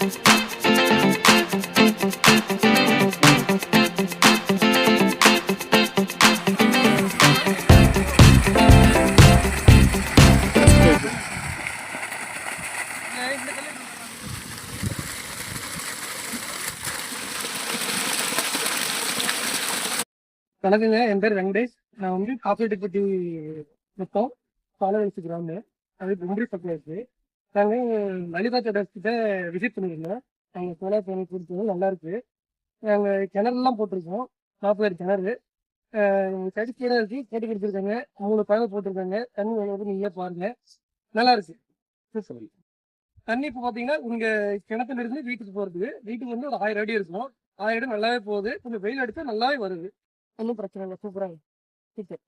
வணக்கங்க, என் பேர் வெங்கடேஷ். நான் வந்து காப்பிரெட்டிப்பட்டி மொத்தம் பாலவரிசை கிராமம். அது கும்பரி சப்ளைஸ். நாங்கள் லலிதா டேட்டர்ஸ் கிட்ட விசிட் பண்ணியிருந்தோம். நாங்கள் சோலார் பேனல் கொடுத்தது நல்லா இருக்கு. நாங்கள் கிணறுலாம் போட்டிருக்கோம். 40 கிணறு சர்டிஃபிகேடாக இருக்கு. கேட்டு கொடுத்துருக்காங்க. 3 பழம் போட்டிருக்காங்க. தண்ணி வருவது நீங்களே பாருங்க, நல்லா இருக்கு. சரி, தண்ணி இப்போ பார்த்தீங்கன்னா உங்க கிணத்துல இருந்து வீட்டுக்கு போகிறதுக்கு வீட்டுக்கு வந்து ஒரு 1000 அடி இருக்கும். 1000 அடி நல்லாவே போகுது. கொஞ்சம் வெயில் அடித்தா நல்லாவே வருது. ஒன்றும் பிரச்சனை இல்லை, சூப்பராக இருக்கு.